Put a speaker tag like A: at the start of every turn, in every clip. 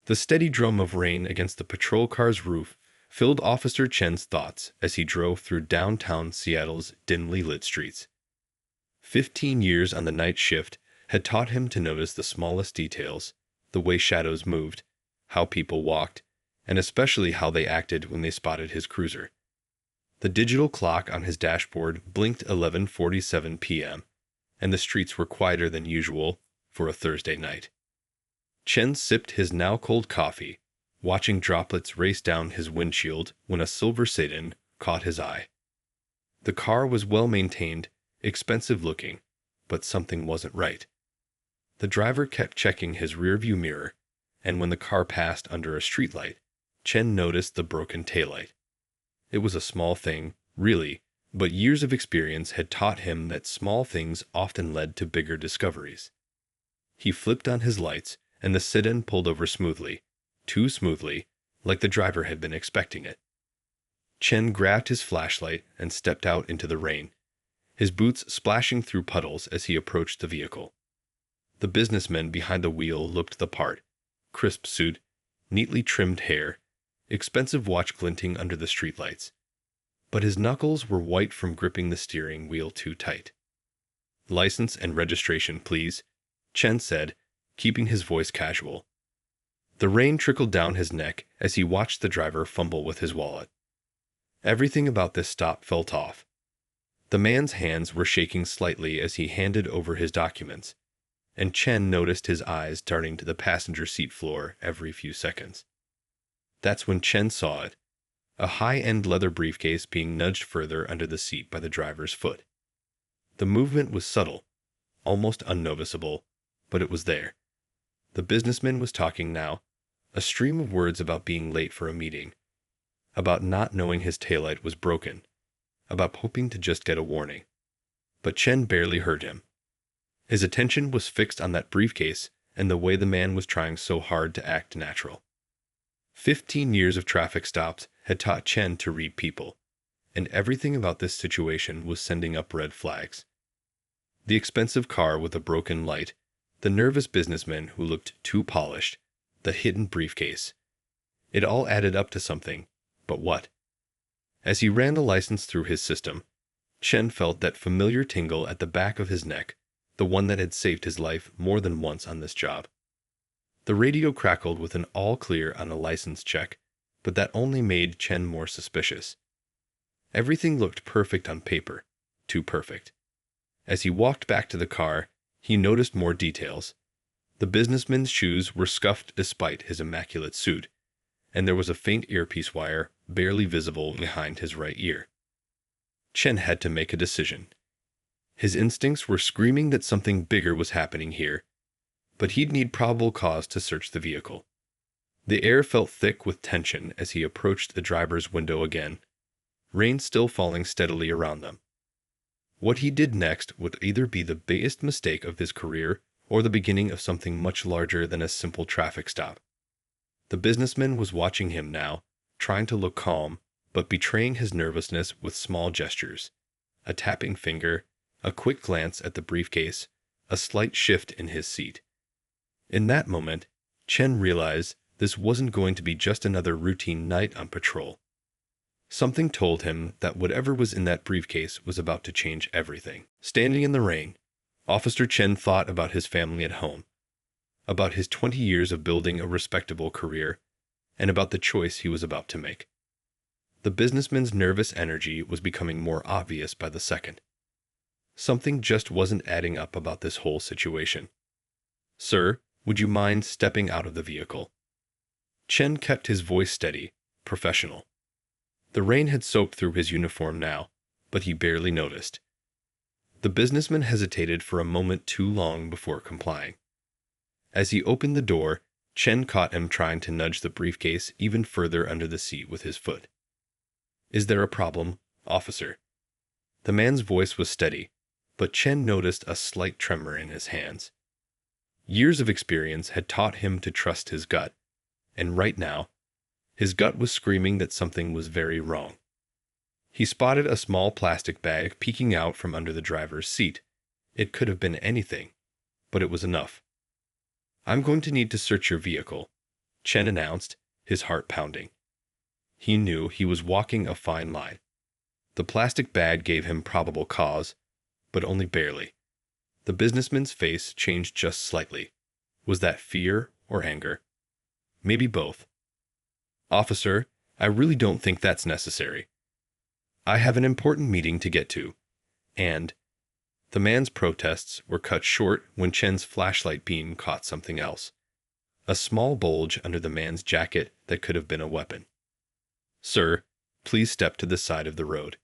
A: The steady drum of rain against the patrol car's roof filled Officer Chen's thoughts as he drove through downtown Seattle's dimly lit streets. 15 years on the night shift had taught him to notice the smallest details, the way shadows moved, how people walked, and especially how they acted when they spotted his cruiser. The digital clock on his dashboard blinked 11:47 p.m., and the streets were quieter than usual for a Thursday night. Chen sipped his now cold coffee, watching droplets race down his windshield when a silver sedan caught his eye. The car was well maintained, expensive looking, but something wasn't right. The driver kept checking his rearview mirror, and when the car passed under a streetlight, Chen noticed the broken taillight. It was a small thing, really, but years of experience had taught him that small things often led to bigger discoveries. He flipped on his lights, and the sedan pulled over smoothly, too smoothly, like the driver had been expecting it. Chen grabbed his flashlight and stepped out into the rain, his boots splashing through puddles as he approached the vehicle. The businessman behind the wheel looked the part: crisp suit, neatly trimmed hair, expensive watch glinting under the streetlights. But his knuckles were white from gripping the steering wheel too tight. "License and registration, please," Chen said, keeping his voice casual. The rain trickled down his neck as he watched the driver fumble with his wallet. Everything about this stop felt off. The man's hands were shaking slightly as he handed over his documents, and Chen noticed his eyes darting to the passenger seat floor every few seconds. That's when Chen saw it, a high-end leather briefcase being nudged further under the seat by the driver's foot. The movement was subtle, almost unnoticeable, but it was there. The businessman was talking now, a stream of words about being late for a meeting, about not knowing his taillight was broken, about hoping to just get a warning. But Chen barely heard him. His attention was fixed on that briefcase and the way the man was trying so hard to act natural. 15 years of traffic stops had taught Chen to read people, and everything about this situation was sending up red flags. The expensive car with a broken light, the nervous businessman who looked too polished, the hidden briefcase. It all added up to something, but what? As he ran the license through his system, Chen felt that familiar tingle at the back of his neck, the one that had saved his life more than once on this job. The radio crackled with an all clear on a license check, but that only made Chen more suspicious. Everything looked perfect on paper, too perfect. As he walked back to the car, he noticed more details. The businessman's shoes were scuffed despite his immaculate suit, and there was a faint earpiece wire barely visible behind his right ear. Chen had to make a decision. His instincts were screaming that something bigger was happening here, but he'd need probable cause to search the vehicle. The air felt thick with tension as he approached the driver's window again, rain still falling steadily around them. What he did next would either be the biggest mistake of his career or the beginning of something much larger than a simple traffic stop. The businessman was watching him now, trying to look calm, but betraying his nervousness with small gestures: a tapping finger, a quick glance at the briefcase, a slight shift in his seat. In that moment, Chen realized this wasn't going to be just another routine night on patrol. Something told him that whatever was in that briefcase was about to change everything. Standing in the rain, Officer Chen thought about his family at home, about his 20 years of building a respectable career, and about the choice he was about to make. The businessman's nervous energy was becoming more obvious by the second. Something just wasn't adding up about this whole situation. "Sir, would you mind stepping out of the vehicle?" Chen kept his voice steady, professional. The rain had soaked through his uniform now, but he barely noticed. The businessman hesitated for a moment too long before complying. As he opened the door, Chen caught him trying to nudge the briefcase even further under the seat with his foot. "Is there a problem, officer?" The man's voice was steady, but Chen noticed a slight tremor in his hands. Years of experience had taught him to trust his gut, and right now, his gut was screaming that something was very wrong. He spotted a small plastic bag peeking out from under the driver's seat. It could have been anything, but it was enough. "I'm going to need to search your vehicle," Chen announced, his heart pounding. He knew he was walking a fine line. The plastic bag gave him probable cause, but only barely. The businessman's face changed just slightly. Was that fear or anger? Maybe both. Officer, I really don't think that's necessary. I have an important meeting to get to. And the man's protests were cut short when Chen's flashlight beam caught something else. A small bulge under the man's jacket that could have been a weapon. Sir, please step to the side of the road.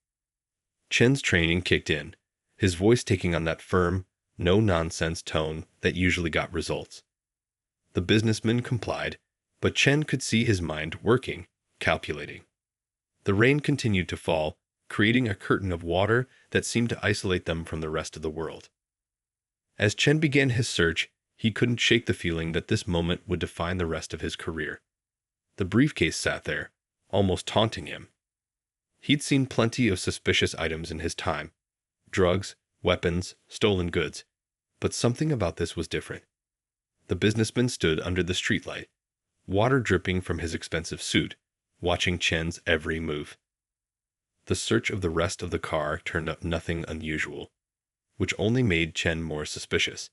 A: Chen's training kicked in, his voice taking on that firm, no-nonsense tone that usually got results. The businessman complied, but Chen could see his mind working, calculating. The rain continued to fall, creating a curtain of water that seemed to isolate them from the rest of the world. As Chen began his search, he couldn't shake the feeling that this moment would define the rest of his career. The briefcase sat there, almost taunting him. He'd seen plenty of suspicious items in his time. Drugs, weapons, stolen goods. But something about this was different. The businessman stood under the streetlight, water dripping from his expensive suit, watching Chen's every move. The search of the rest of the car turned up nothing unusual, which only made Chen more suspicious.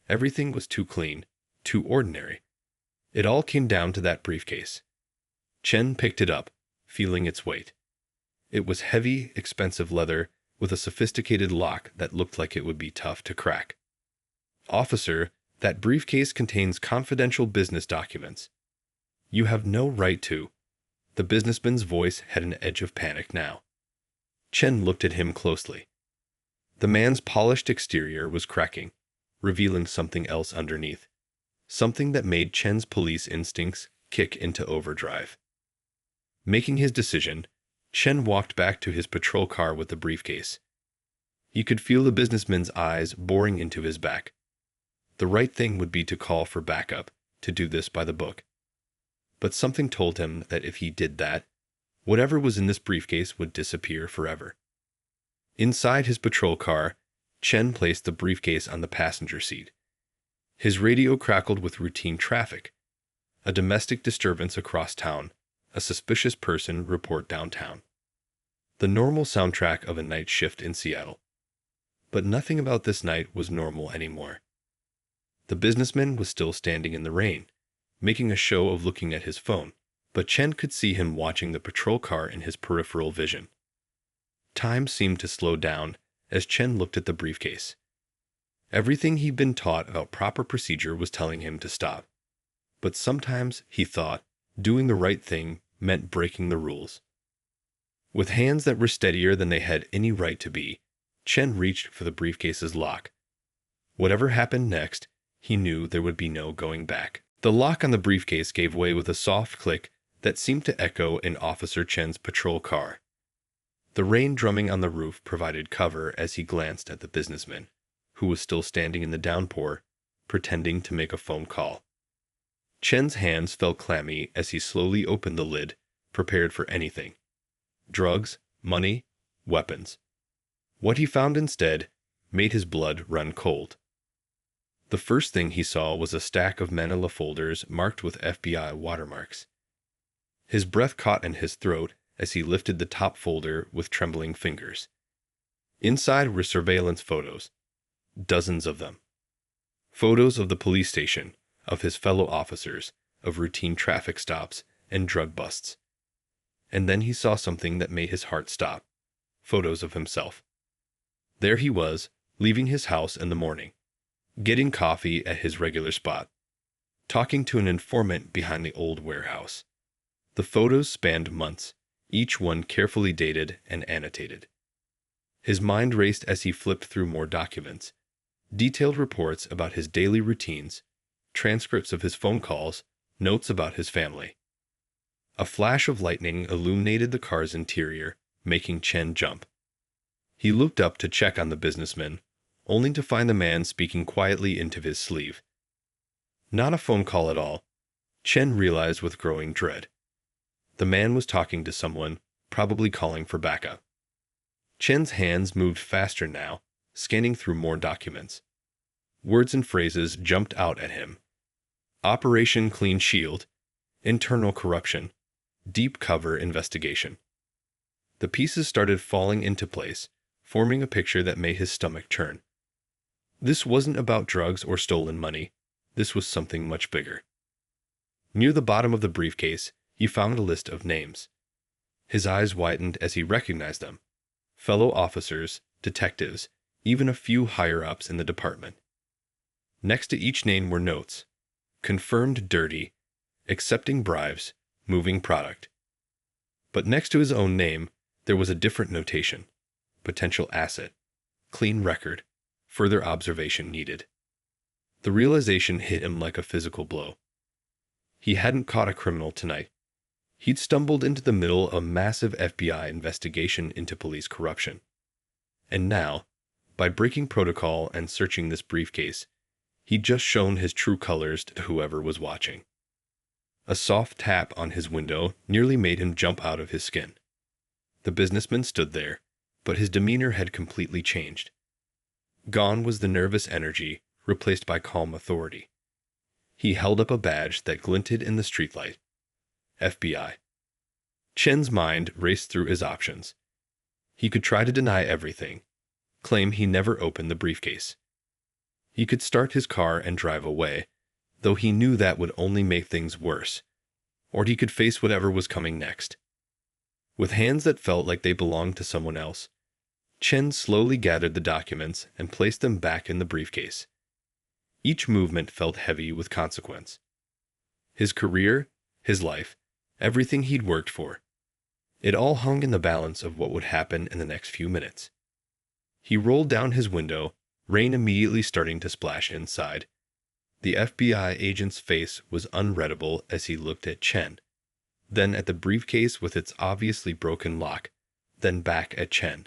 A: Everything was too clean, too ordinary. It all came down to that briefcase. Chen picked it up, feeling its weight. It was heavy, expensive leather with a sophisticated lock that looked like it would be tough to crack. Officer, that briefcase contains confidential business documents. You have no right to. The businessman's voice had an edge of panic now. Chen looked at him closely. The man's polished exterior was cracking, revealing something else underneath. Something that made Chen's police instincts kick into overdrive. Making his decision, Chen walked back to his patrol car with the briefcase. He could feel the businessman's eyes boring into his back. The right thing would be to call for backup, to do this by the book. But something told him that if he did that, whatever was in this briefcase would disappear forever. Inside his patrol car, Chen placed the briefcase on the passenger seat. His radio crackled with routine traffic. A domestic disturbance across town, a suspicious person report downtown. The normal soundtrack of a night shift in Seattle. But nothing about this night was normal anymore. The businessman was still standing in the rain, making a show of looking at his phone, but Chen could see him watching the patrol car in his peripheral vision. Time seemed to slow down as Chen looked at the briefcase. Everything he'd been taught about proper procedure was telling him to stop. But sometimes, he thought, doing the right thing meant breaking the rules. With hands that were steadier than they had any right to be, Chen reached for the briefcase's lock. Whatever happened next, he knew there would be no going back. The lock on the briefcase gave way with a soft click that seemed to echo in Officer Chen's patrol car. The rain drumming on the roof provided cover as he glanced at the businessman, who was still standing in the downpour, pretending to make a phone call. Chen's hands felt clammy as he slowly opened the lid, prepared for anything. Drugs, money, weapons. What he found instead made his blood run cold. The first thing he saw was a stack of manila folders marked with FBI watermarks. His breath caught in his throat as he lifted the top folder with trembling fingers. Inside were surveillance photos, dozens of them. Photos of the police station, of his fellow officers, of routine traffic stops and drug busts. And then he saw something that made his heart stop. Photos of himself. There he was, leaving his house in the morning, getting coffee at his regular spot, talking to an informant behind the old warehouse. The photos spanned months, each one carefully dated and annotated. His mind raced as he flipped through more documents, detailed reports about his daily routines, transcripts of his phone calls, notes about his family. A flash of lightning illuminated the car's interior, making Chen jump. He looked up to check on the businessman, only to find the man speaking quietly into his sleeve. Not a phone call at all, Chen realized with growing dread. The man was talking to someone, probably calling for backup. Chen's hands moved faster now, scanning through more documents. Words and phrases jumped out at him. Operation Clean Shield, internal corruption, deep cover investigation. The pieces started falling into place, forming a picture that made his stomach churn. This wasn't about drugs or stolen money. This was something much bigger. Near the bottom of the briefcase, he found a list of names. His eyes widened as he recognized them. Fellow officers, detectives, even a few higher-ups in the department. Next to each name were notes. Confirmed dirty, accepting bribes, moving product. But next to his own name, there was a different notation. Potential asset, clean record, further observation needed. The realization hit him like a physical blow. He hadn't caught a criminal tonight. He'd stumbled into the middle of a massive FBI investigation into police corruption. And now, by breaking protocol and searching this briefcase, he'd just shown his true colors to whoever was watching. A soft tap on his window nearly made him jump out of his skin. The businessman stood there, but his demeanor had completely changed. Gone was the nervous energy, replaced by calm authority. He held up a badge that glinted in the streetlight. FBI. Chen's mind raced through his options. He could try to deny everything, claim he never opened the briefcase. He could start his car and drive away, though he knew that would only make things worse. Or he could face whatever was coming next. With hands that felt like they belonged to someone else, Chen slowly gathered the documents and placed them back in the briefcase. Each movement felt heavy with consequence. His career, his life, everything he'd worked for. It all hung in the balance of what would happen in the next few minutes. He rolled down his window, rain immediately starting to splash inside. The FBI agent's face was unreadable as he looked at Chen, then at the briefcase with its obviously broken lock, then back at Chen.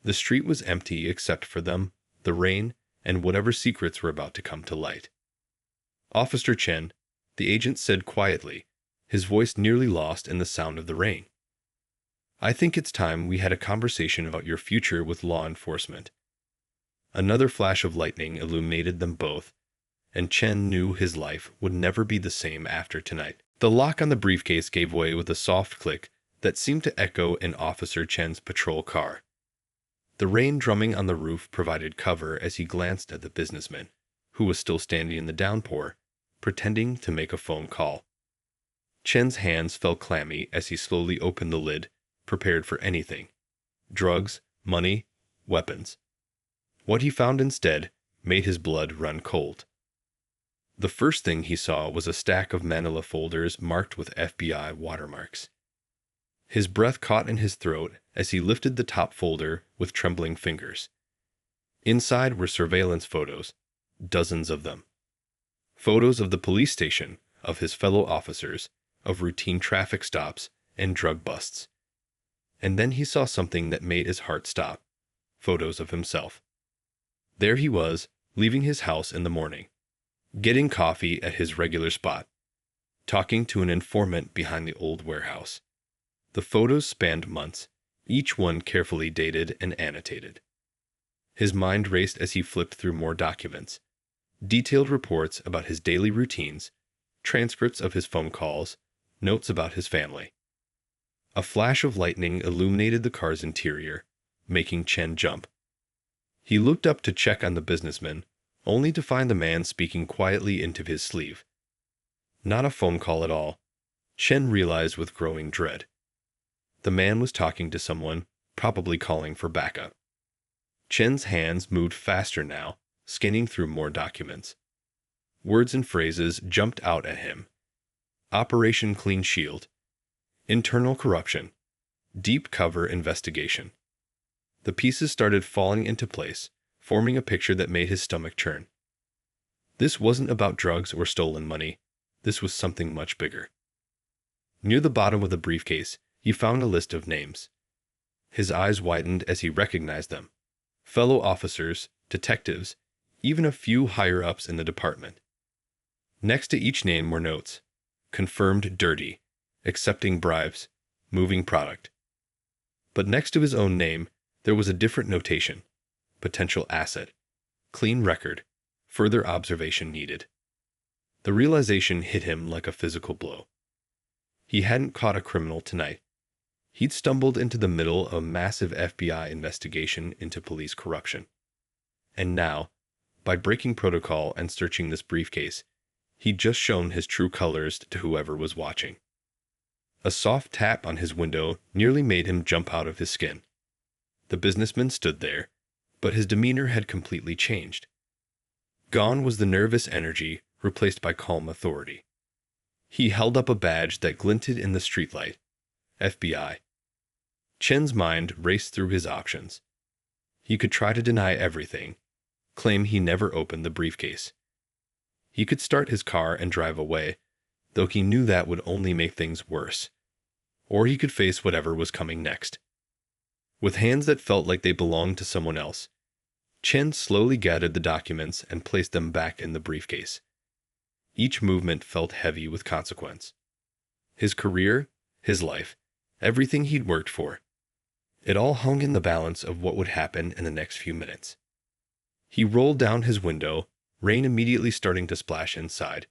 A: The street was empty except for them, the rain, and whatever secrets were about to come to light. Officer Chen, the agent said quietly, his voice nearly lost in the sound of the rain. I think it's time we had a conversation about your future with law enforcement. Another flash of lightning illuminated them both, and Chen knew his life would never be the same after tonight. The lock on the briefcase gave way with a soft click that seemed to echo in Officer Chen's patrol car. The rain drumming on the roof provided cover as he glanced at the businessman, who was still standing in the downpour, pretending to make a phone call. Chen's hands felt clammy as he slowly opened the lid, prepared for anything. Drugs, money, weapons. What he found instead made his blood run cold. The first thing he saw was a stack of manila folders marked with FBI watermarks. His breath caught in his throat as he lifted the top folder with trembling fingers. Inside were surveillance photos, dozens of them. Photos of the police station, of his fellow officers, of routine traffic stops and drug busts. And then he saw something that made his heart stop. Photos of himself. There he was, leaving his house in the morning, getting coffee at his regular spot, talking to an informant behind the old warehouse. The photos spanned months, each one carefully dated and annotated. His mind raced as he flipped through more documents, detailed reports about his daily routines, transcripts of his phone calls, notes about his family. A flash of lightning illuminated the car's interior, making Chen jump. He looked up to check on the businessman, only to find the man speaking quietly into his sleeve. Not a phone call at all, Chen realized with growing dread. The man was talking to someone, probably calling for backup. Chen's hands moved faster now, scanning through more documents. Words and phrases jumped out at him. Operation Clean Shield. Internal corruption. Deep cover investigation. The pieces started falling into place, forming a picture that made his stomach churn. This wasn't about drugs or stolen money. This was something much bigger. Near the bottom of the briefcase, he found a list of names. His eyes widened as he recognized them. Fellow officers, detectives, even a few higher-ups in the department. Next to each name were notes. Confirmed dirty, accepting bribes, moving product. But next to his own name, there was a different notation. Potential asset, clean record, further observation needed. The realization hit him like a physical blow. He hadn't caught a criminal tonight. He'd stumbled into the middle of a massive FBI investigation into police corruption. And now, by breaking protocol and searching this briefcase, he'd just shown his true colors to whoever was watching. A soft tap on his window nearly made him jump out of his skin. The businessman stood there, but his demeanor had completely changed. Gone was the nervous energy, replaced by calm authority. He held up a badge that glinted in the streetlight. FBI. Chen's mind raced through his options. He could try to deny everything, claim he never opened the briefcase. He could start his car and drive away, though he knew that would only make things worse. Or he could face whatever was coming next. With hands that felt like they belonged to someone else, Chen slowly gathered the documents and placed them back in the briefcase. Each movement felt heavy with consequence. His career, his life, everything he'd worked for. It all hung in the balance of what would happen in the next few minutes. He rolled down his window, rain immediately starting to splash inside.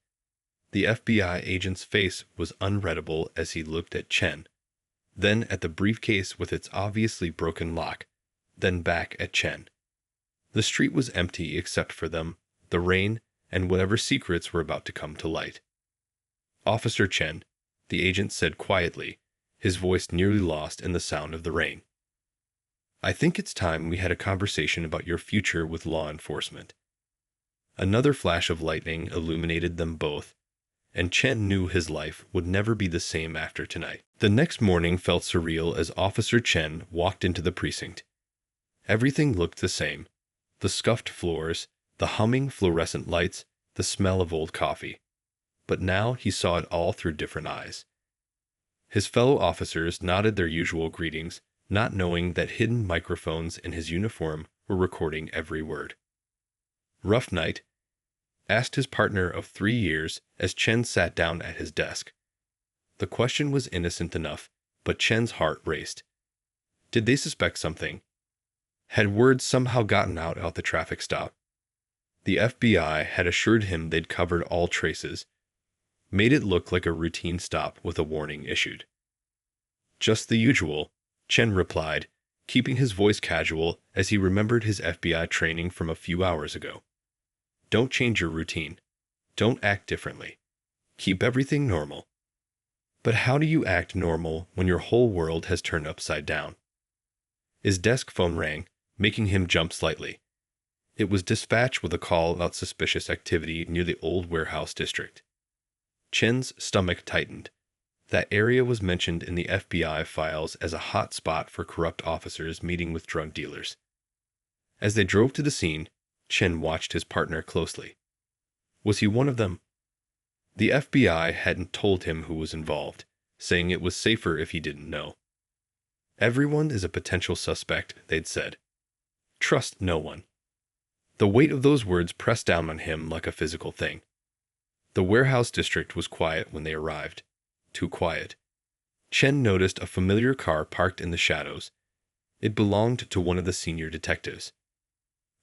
A: The FBI agent's face was unreadable as he looked at Chen, then at the briefcase with its obviously broken lock, then back at Chen. The street was empty except for them, the rain, and whatever secrets were about to come to light. Officer Chen, the agent said quietly, his voice nearly lost in the sound of the rain. I think it's time we had a conversation about your future with law enforcement. Another flash of lightning illuminated them both, and Chen knew his life would never be the same after tonight. The next morning felt surreal as Officer Chen walked into the precinct. Everything looked the same. The scuffed floors, the humming fluorescent lights, the smell of old coffee. But now he saw it all through different eyes. His fellow officers nodded their usual greetings, not knowing that hidden microphones in his uniform were recording every word. Rough night? Asked his partner of 3 years as Chen sat down at his desk. The question was innocent enough, but Chen's heart raced. Did they suspect something? Had word somehow gotten out at the traffic stop? The FBI had assured him they'd covered all traces, made it look like a routine stop with a warning issued. Just the usual, Chen replied, keeping his voice casual as he remembered his FBI training from a few hours ago. Don't change your routine. Don't act differently. Keep everything normal. But how do you act normal when your whole world has turned upside down? His desk phone rang, making him jump slightly. It was dispatch with a call about suspicious activity near the old warehouse district. Chen's stomach tightened. That area was mentioned in the FBI files as a hot spot for corrupt officers meeting with drug dealers. As they drove to the scene, Chen watched his partner closely. Was he one of them? The FBI hadn't told him who was involved, saying it was safer if he didn't know. Everyone is a potential suspect, they'd said. Trust no one. The weight of those words pressed down on him like a physical thing. The warehouse district was quiet when they arrived. Too quiet. Chen noticed a familiar car parked in the shadows. It belonged to one of the senior detectives.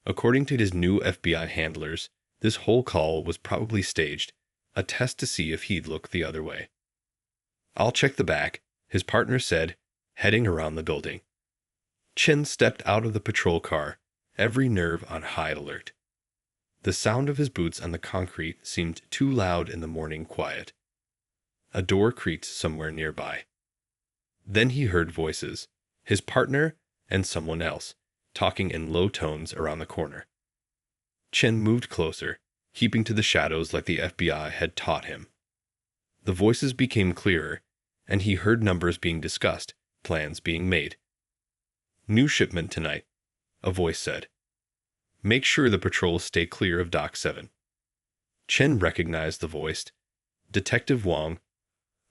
A: According to his new FBI handlers, this whole call was probably staged, a test to see if he'd look the other way. I'll check the back, his partner said, heading around the building. Chen stepped out of the patrol car, every nerve on high alert. The sound of his boots on the concrete seemed too loud in the morning quiet. A door creaked somewhere nearby. Then he heard voices, his partner and someone else, talking in low tones around the corner. Chen moved closer, keeping to the shadows like the FBI had taught him. The voices became clearer, and he heard numbers being discussed, plans being made. New shipment tonight, a voice said. Make sure the patrols stay clear of Dock 7. Chen recognized the voice. Detective Wong,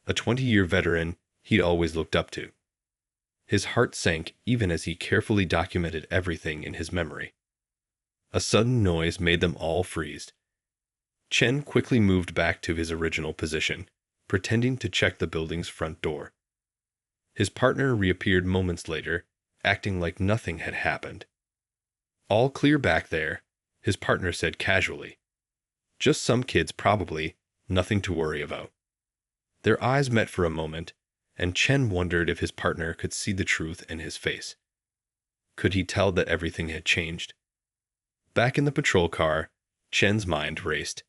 A: a 20-year veteran he'd always looked up to. His heart sank even as he carefully documented everything in his memory. A sudden noise made them all freeze. Chen quickly moved back to his original position, pretending to check the building's front door. His partner reappeared moments later, acting like nothing had happened. All clear back there, his partner said casually. Just some kids probably, nothing to worry about. Their eyes met for a moment, and Chen wondered if his partner could see the truth in his face. Could he tell that everything had changed? Back in the patrol car, Chen's mind raced.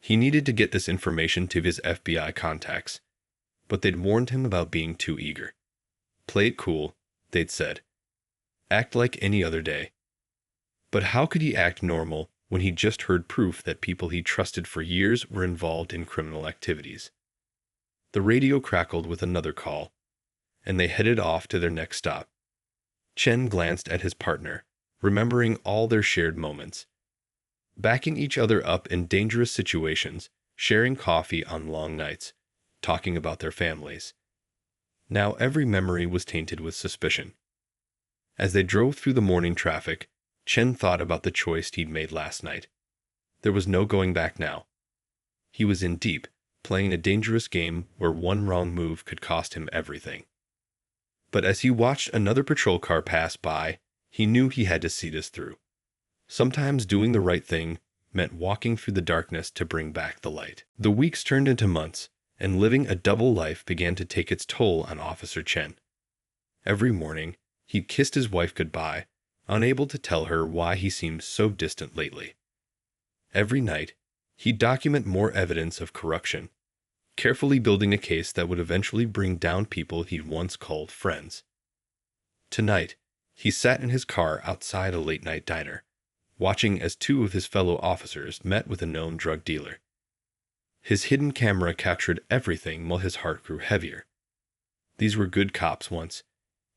A: He needed to get this information to his FBI contacts, but they'd warned him about being too eager. Play it cool, they'd said. Act like any other day. But how could he act normal when he just heard proof that people he trusted for years were involved in criminal activities? The radio crackled with another call, and they headed off to their next stop. Chen glanced at his partner, remembering all their shared moments. Backing each other up in dangerous situations, sharing coffee on long nights, talking about their families. Now every memory was tainted with suspicion. As they drove through the morning traffic, Chen thought about the choice he'd made last night. There was no going back now. He was in deep, playing a dangerous game where one wrong move could cost him everything. But as he watched another patrol car pass by, he knew he had to see this through. Sometimes doing the right thing meant walking through the darkness to bring back the light. The weeks turned into months, and living a double life began to take its toll on Officer Chen. Every morning, he'd kissed his wife goodbye, unable to tell her why he seemed so distant lately. Every night, he'd document more evidence of corruption, carefully building a case that would eventually bring down people he'd once called friends. Tonight, he sat in his car outside a late-night diner, watching as two of his fellow officers met with a known drug dealer. His hidden camera captured everything while his heart grew heavier. These were good cops once.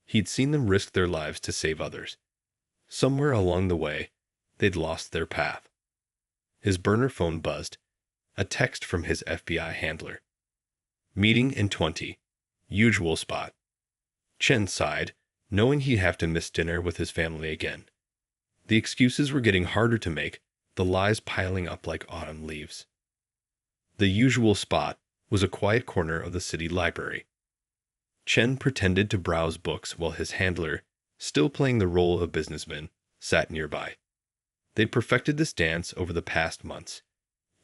A: He'd seen them risk their lives to save others. Somewhere along the way, they'd lost their path. His burner phone buzzed, a text from his FBI handler. Meeting in 20. Usual spot. Chen sighed, knowing he'd have to miss dinner with his family again. The excuses were getting harder to make, the lies piling up like autumn leaves. The usual spot was a quiet corner of the city library. Chen pretended to browse books while his handler, still playing the role of businessman, sat nearby. They'd perfected this dance over the past months.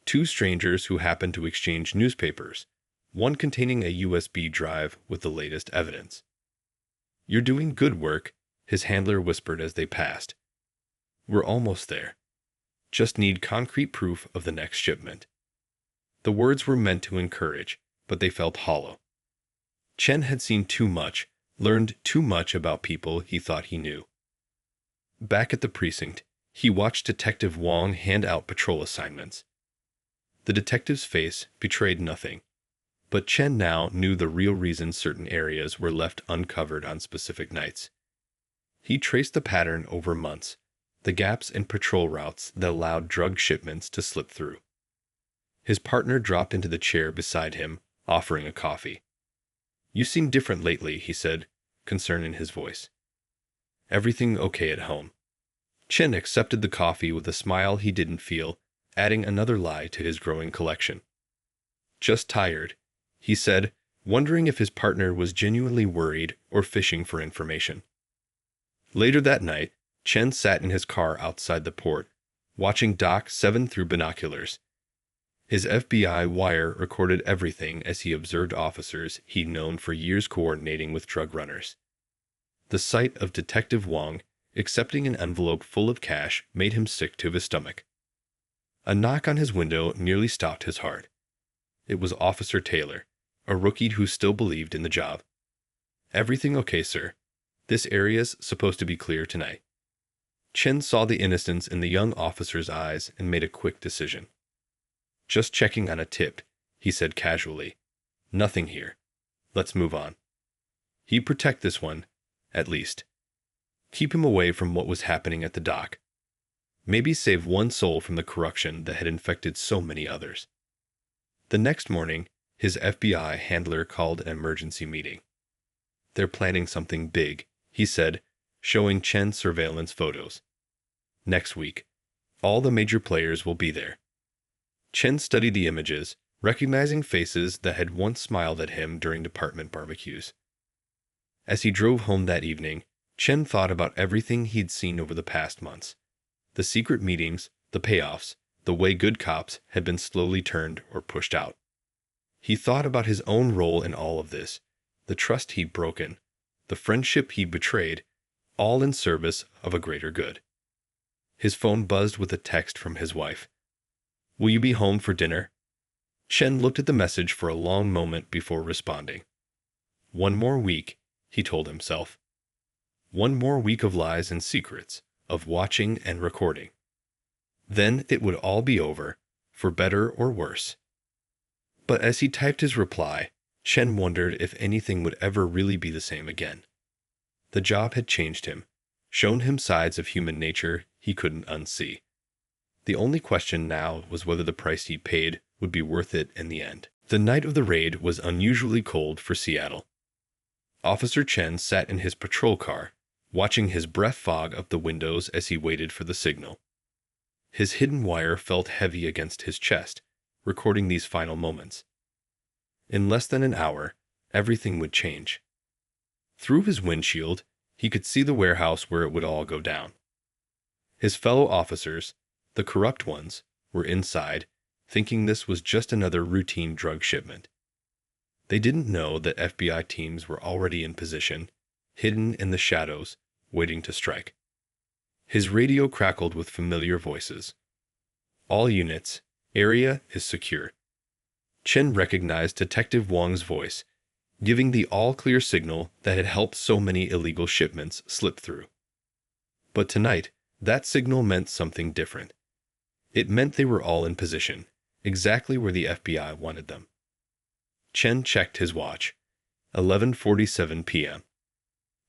A: Two strangers who happened to exchange newspapers, one containing a USB drive with the latest evidence. "You're doing good work," his handler whispered as they passed. "We're almost there. Just need concrete proof of the next shipment." The words were meant to encourage, but they felt hollow. Chen had seen too much, learned too much about people he thought he knew. Back at the precinct, he watched Detective Wong hand out patrol assignments. The detective's face betrayed nothing, but Chen now knew the real reason certain areas were left uncovered on specific nights. He traced the pattern over months, the gaps in patrol routes that allowed drug shipments to slip through. His partner dropped into the chair beside him, offering a coffee. "You seem different lately," he said, concern in his voice. "Everything okay at home?" Chen accepted the coffee with a smile he didn't feel, adding another lie to his growing collection. "Just tired," he said, wondering if his partner was genuinely worried or fishing for information. Later that night, Chen sat in his car outside the port, watching Doc 7 through binoculars. His FBI wire recorded everything as he observed officers he'd known for years coordinating with drug runners. The sight of Detective Wong accepting an envelope full of cash made him sick to his stomach. A knock on his window nearly stopped his heart. It was Officer Taylor, a rookie who still believed in the job. "Everything okay, sir? This area's supposed to be clear tonight." Chen saw the innocence in the young officer's eyes and made a quick decision. "Just checking on a tip," he said casually. "Nothing here. Let's move on." He'd protect this one, at least. Keep him away from what was happening at the dock. Maybe save one soul from the corruption that had infected so many others. The next morning, his FBI handler called an emergency meeting. "They're planning something big," he said, showing Chen surveillance photos. "Next week, all the major players will be there." Chen studied the images, recognizing faces that had once smiled at him during department barbecues. As he drove home that evening, Chen thought about everything he'd seen over the past months. The secret meetings, the payoffs, the way good cops had been slowly turned or pushed out. He thought about his own role in all of this, the trust he'd broken, the friendship he'd betrayed, all in service of a greater good. His phone buzzed with a text from his wife. "Will you be home for dinner?" Chen looked at the message for a long moment before responding. One more week, he told himself. One more week of lies and secrets, of watching and recording. Then it would all be over, for better or worse. But as he typed his reply, Chen wondered if anything would ever really be the same again. The job had changed him, shown him sides of human nature he couldn't unsee. The only question now was whether the price he paid would be worth it in the end. The night of the raid was unusually cold for Seattle. Officer Chen sat in his patrol car, watching his breath fog up the windows as he waited for the signal. His hidden wire felt heavy against his chest, recording these final moments. In less than an hour, everything would change. Through his windshield, he could see the warehouse where it would all go down. His fellow officers, the corrupt ones, were inside, thinking this was just another routine drug shipment. They didn't know that FBI teams were already in position, hidden in the shadows, waiting to strike. His radio crackled with familiar voices. "All units, area is secure." Chen recognized Detective Wang's voice, giving the all-clear signal that had helped so many illegal shipments slip through. But tonight, that signal meant something different. It meant they were all in position, exactly where the FBI wanted them. Chen checked his watch. 11:47 p.m.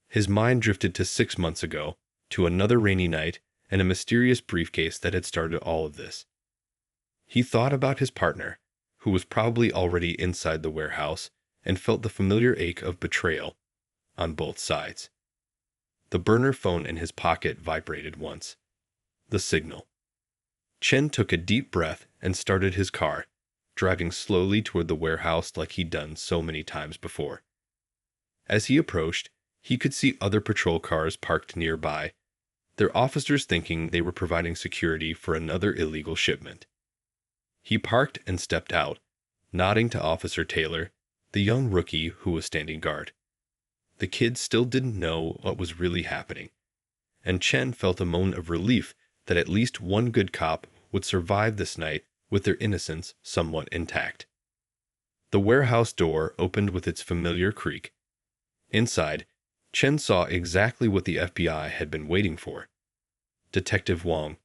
A: His mind drifted to 6 months ago, to another rainy night and a mysterious briefcase that had started all of this. He thought about his partner, who was probably already inside the warehouse, and felt the familiar ache of betrayal on both sides. The burner phone in his pocket vibrated once. The signal. Chen took a deep breath and started his car, driving slowly toward the warehouse like he'd done so many times before. As he approached, he could see other patrol cars parked nearby, their officers thinking they were providing security for another illegal shipment. He parked and stepped out, nodding to Officer Taylor, the young rookie who was standing guard. The kid still didn't know what was really happening, and Chen felt a moan of relief that at least one good cop would survive this night with their innocence somewhat intact. The warehouse door opened with its familiar creak. Inside, Chen saw exactly what the FBI had been waiting for. Detective Wang,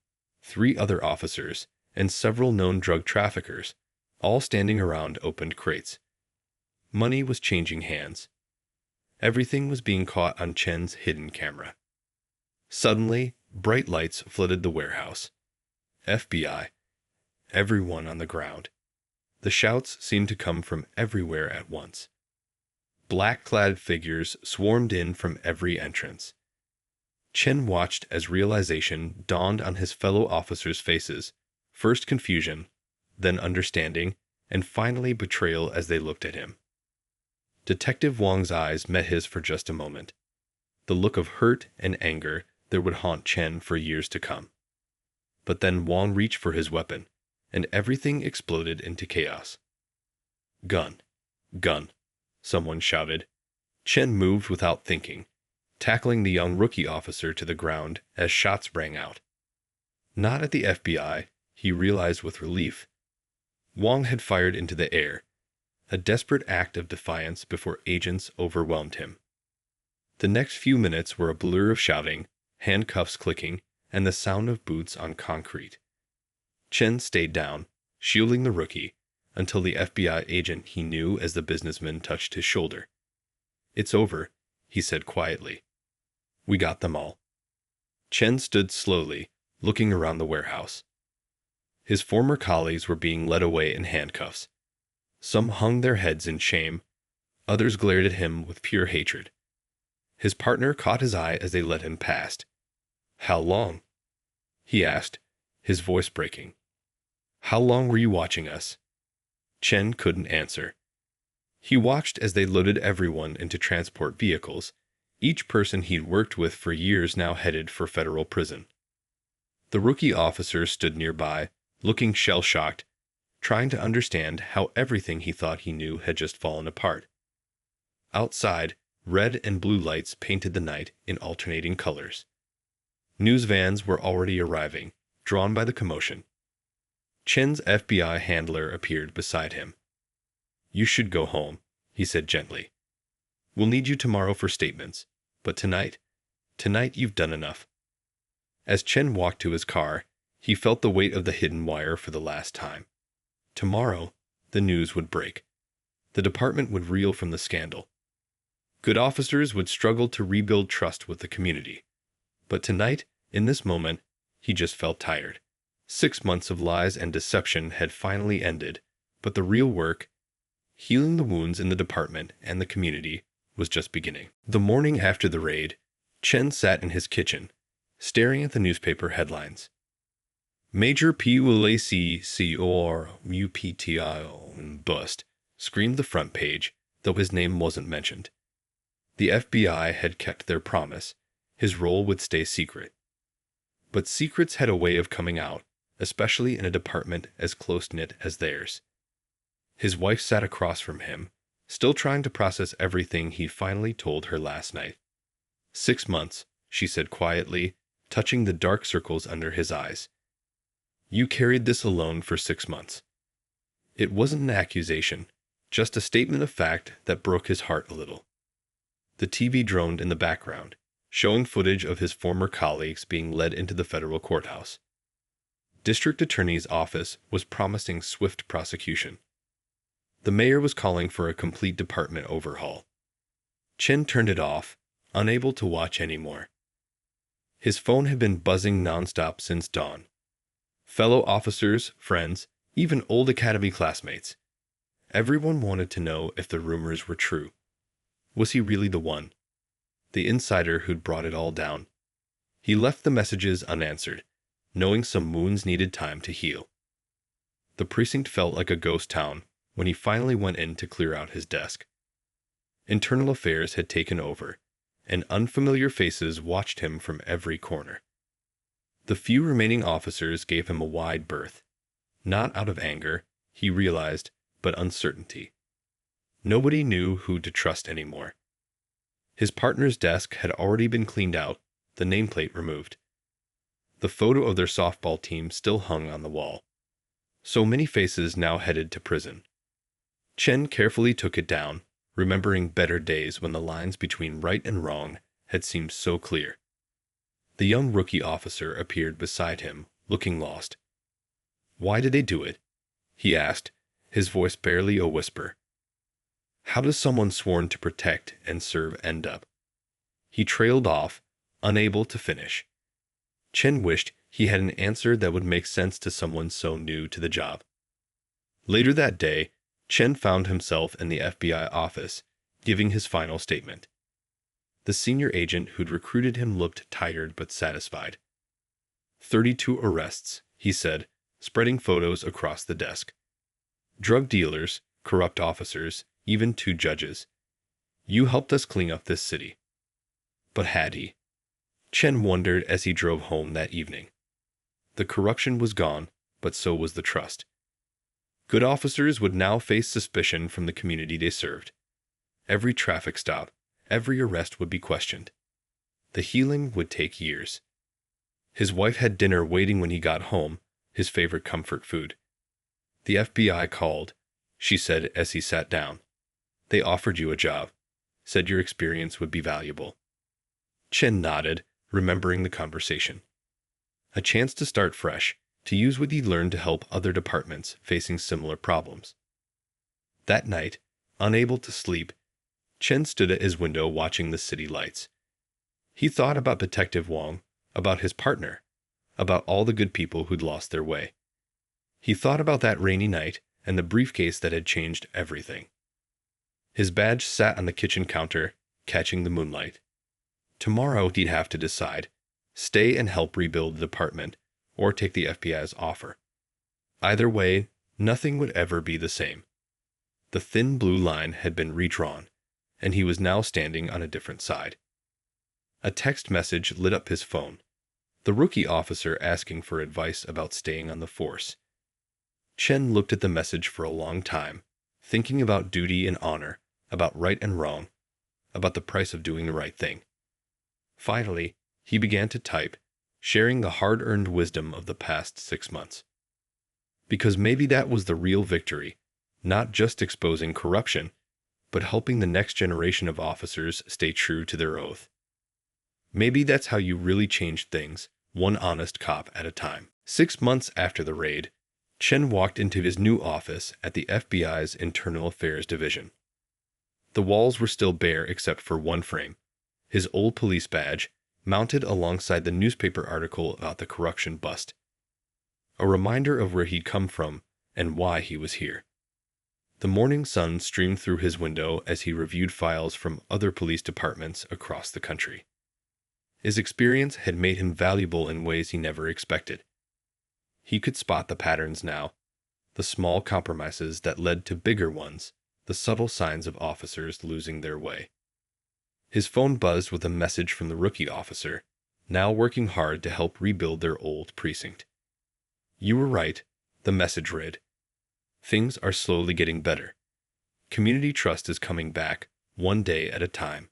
A: 3 other officers, and several known drug traffickers, all standing around opened crates. Money was changing hands. Everything was being caught on Chen's hidden camera. Suddenly, bright lights flooded the warehouse. FBI. Everyone on the ground. The shouts seemed to come from everywhere at once. Black-clad figures swarmed in from every entrance. Chen watched as realization dawned on his fellow officers' faces, first confusion, then understanding, and finally betrayal as they looked at him. Detective Wang's eyes met his for just a moment. The look of hurt and anger that would haunt Chen for years to come. But then Wang reached for his weapon, and everything exploded into chaos. "Gun! Gun!" someone shouted. Chen moved without thinking, tackling the young rookie officer to the ground as shots rang out. Not at the FBI, he realized with relief. Wang had fired into the air, a desperate act of defiance before agents overwhelmed him. The next few minutes were a blur of shouting, handcuffs clicking, and the sound of boots on concrete. Chen stayed down, shielding the rookie, until the FBI agent he knew as the businessman touched his shoulder. "It's over," he said quietly. "We got them all." Chen stood slowly, looking around the warehouse. His former colleagues were being led away in handcuffs. Some hung their heads in shame, others glared at him with pure hatred. His partner caught his eye as they led him past. "How long?" he asked, his voice breaking. "How long were you watching us?" Chen couldn't answer. He watched as they loaded everyone into transport vehicles, each person he'd worked with for years now headed for federal prison. The rookie officer stood nearby, looking shell-shocked, trying to understand how everything he thought he knew had just fallen apart. Outside, red and blue lights painted the night in alternating colors. News vans were already arriving, drawn by the commotion. Chen's FBI handler appeared beside him. "You should go home," he said gently. "We'll need you tomorrow for statements, but tonight you've done enough." As Chen walked to his car, he felt the weight of the hidden wire for the last time. Tomorrow, the news would break. The department would reel from the scandal. Good officers would struggle to rebuild trust with the community. But tonight, in this moment, he just felt tired. 6 months of lies and deception had finally ended, but the real work, healing the wounds in the department and the community, was just beginning. The morning after the raid, Chen sat in his kitchen, staring at the newspaper headlines. "Major PULAC UPTI bust," screamed the front page, though his name wasn't mentioned. The FBI had kept their promise. His role would stay secret. But secrets had a way of coming out, especially in a department as close-knit as theirs. His wife sat across from him, still trying to process everything he finally told her last night. 6 months, she said quietly, touching the dark circles under his eyes. "You carried this alone for 6 months." It wasn't an accusation, just a statement of fact that broke his heart a little. The TV droned in the background, showing footage of his former colleagues being led into the federal courthouse. District Attorney's office was promising swift prosecution. The mayor was calling for a complete department overhaul. Chen turned it off, unable to watch anymore. His phone had been buzzing nonstop since dawn. Fellow officers, friends, even old academy classmates. Everyone wanted to know if the rumors were true. Was he really the one? The insider who'd brought it all down? He left the messages unanswered, knowing some wounds needed time to heal. The precinct felt like a ghost town when he finally went in to clear out his desk. Internal affairs had taken over, and unfamiliar faces watched him from every corner. The few remaining officers gave him a wide berth. Not out of anger, he realized, but uncertainty. Nobody knew who to trust anymore. His partner's desk had already been cleaned out, the nameplate removed. The photo of their softball team still hung on the wall. So many faces now headed to prison. Chen carefully took it down, remembering better days when the lines between right and wrong had seemed so clear. The young rookie officer appeared beside him, looking lost. "Why did they do it?" he asked, his voice barely a whisper. "How does someone sworn to protect and serve end up?" He trailed off, unable to finish. Chen wished he had an answer that would make sense to someone so new to the job. Later that day, Chen found himself in the FBI office, giving his final statement. The senior agent who'd recruited him looked tired but satisfied. 32 arrests, he said, spreading photos across the desk. Drug dealers, corrupt officers, even 2 judges. You helped us clean up this city. But had he? Chen wondered as he drove home that evening. The corruption was gone, but so was the trust. Good officers would now face suspicion from the community they served. Every traffic stop, every arrest would be questioned. The healing would take years. His wife had dinner waiting when he got home, his favorite comfort food. The FBI called, she said as he sat down. They offered you a job, said your experience would be valuable. Chen nodded, remembering the conversation. A chance to start fresh, to use what he learned to help other departments facing similar problems. That night, unable to sleep, Chen stood at his window watching the city lights. He thought about Detective Wong, about his partner, about all the good people who'd lost their way. He thought about that rainy night and the briefcase that had changed everything. His badge sat on the kitchen counter, catching the moonlight. Tomorrow he'd have to decide, stay and help rebuild the department, or take the FBI's offer. Either way, nothing would ever be the same. The thin blue line had been redrawn, and he was now standing on a different side. A text message lit up his phone. The rookie officer asking for advice about staying on the force. Chen looked at the message for a long time, thinking about duty and honor, about right and wrong, about the price of doing the right thing. Finally, he began to type, sharing the hard-earned wisdom of the past 6 months. Because maybe that was the real victory, not just exposing corruption, but helping the next generation of officers stay true to their oath. Maybe that's how you really change things, one honest cop at a time. 6 months after the raid, Chen walked into his new office at the FBI's Internal Affairs Division. The walls were still bare except for one frame, his old police badge, mounted alongside the newspaper article about the corruption bust. A reminder of where he'd come from and why he was here. The morning sun streamed through his window as he reviewed files from other police departments across the country. His experience had made him valuable in ways he never expected. He could spot the patterns now, the small compromises that led to bigger ones, the subtle signs of officers losing their way. His phone buzzed with a message from the rookie officer, now working hard to help rebuild their old precinct. "You were right," the message read. "Things are slowly getting better. Community trust is coming back, one day at a time."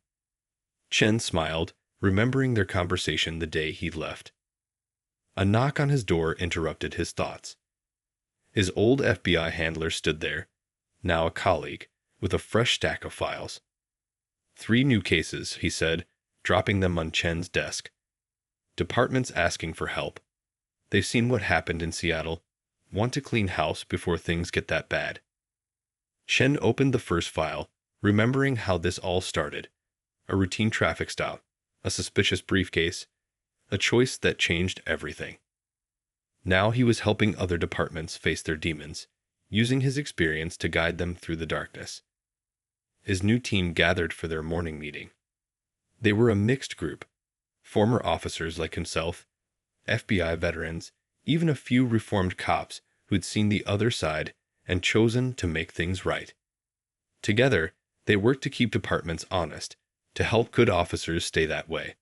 A: Chen smiled, remembering their conversation the day he left. A knock on his door interrupted his thoughts. His old FBI handler stood there, now a colleague, with a fresh stack of files. "3 new cases," he said, dropping them on Chen's desk. "Departments asking for help. They've seen what happened in Seattle, want to clean house before things get that bad." Chen opened the first file, remembering how this all started. A routine traffic stop, a suspicious briefcase, a choice that changed everything. Now he was helping other departments face their demons, using his experience to guide them through the darkness. His new team gathered for their morning meeting. They were a mixed group, former officers like himself, FBI veterans, even a few reformed cops who'd seen the other side and chosen to make things right. Together, they worked to keep departments honest, to help good officers stay that way.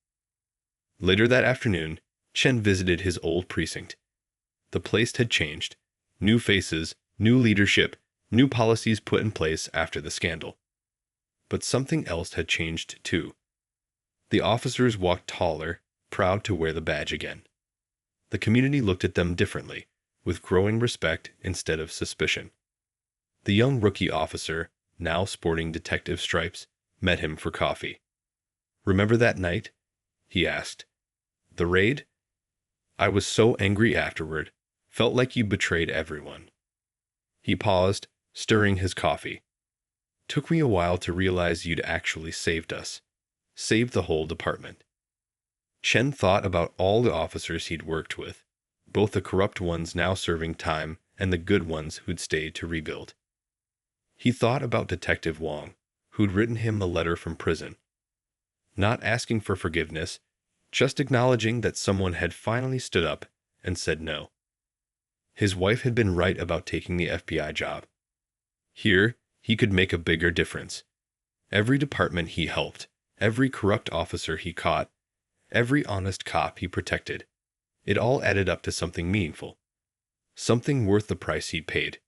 A: Later that afternoon, Chen visited his old precinct. The place had changed. New faces, new leadership, new policies put in place after the scandal. But something else had changed too. The officers walked taller, proud to wear the badge again. The community looked at them differently, with growing respect instead of suspicion. The young rookie officer, now sporting detective stripes, met him for coffee. "Remember that night?" he asked. "The raid? I was so angry afterward, felt like you betrayed everyone." He paused, stirring his coffee. "Took me a while to realize you'd actually saved us. Saved the whole department." Chen thought about all the officers he'd worked with, both the corrupt ones now serving time and the good ones who'd stayed to rebuild. He thought about Detective Wong, who'd written him a letter from prison. Not asking for forgiveness, just acknowledging that someone had finally stood up and said no. His wife had been right about taking the FBI job. Here, he could make a bigger difference. Every department he helped, every corrupt officer he caught, every honest cop he protected, it all added up to something meaningful. Something worth the price he'd paid.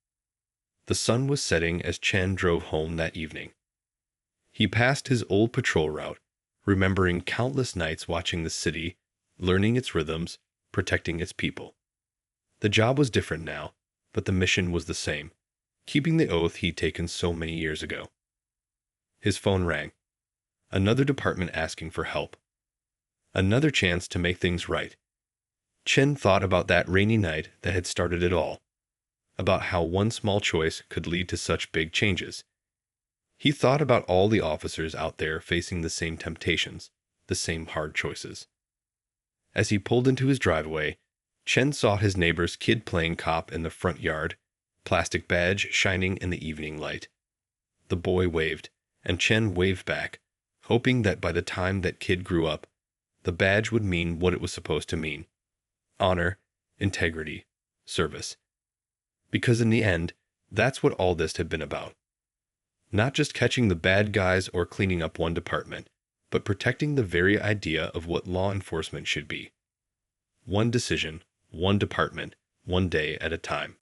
A: The sun was setting as Chen drove home that evening. He passed his old patrol route, remembering countless nights watching the city, learning its rhythms, protecting its people. The job was different now, but the mission was the same, keeping the oath he'd taken so many years ago. His phone rang. Another department asking for help. Another chance to make things right. Chen thought about that rainy night that had started it all, about how one small choice could lead to such big changes. He thought about all the officers out there facing the same temptations, the same hard choices. As he pulled into his driveway, Chen saw his neighbor's kid playing cop in the front yard, plastic badge shining in the evening light. The boy waved, and Chen waved back, hoping that by the time that kid grew up, the badge would mean what it was supposed to mean: honor, integrity, service. Because in the end, that's what all this had been about. Not just catching the bad guys or cleaning up one department, but protecting the very idea of what law enforcement should be. One decision, one department, one day at a time.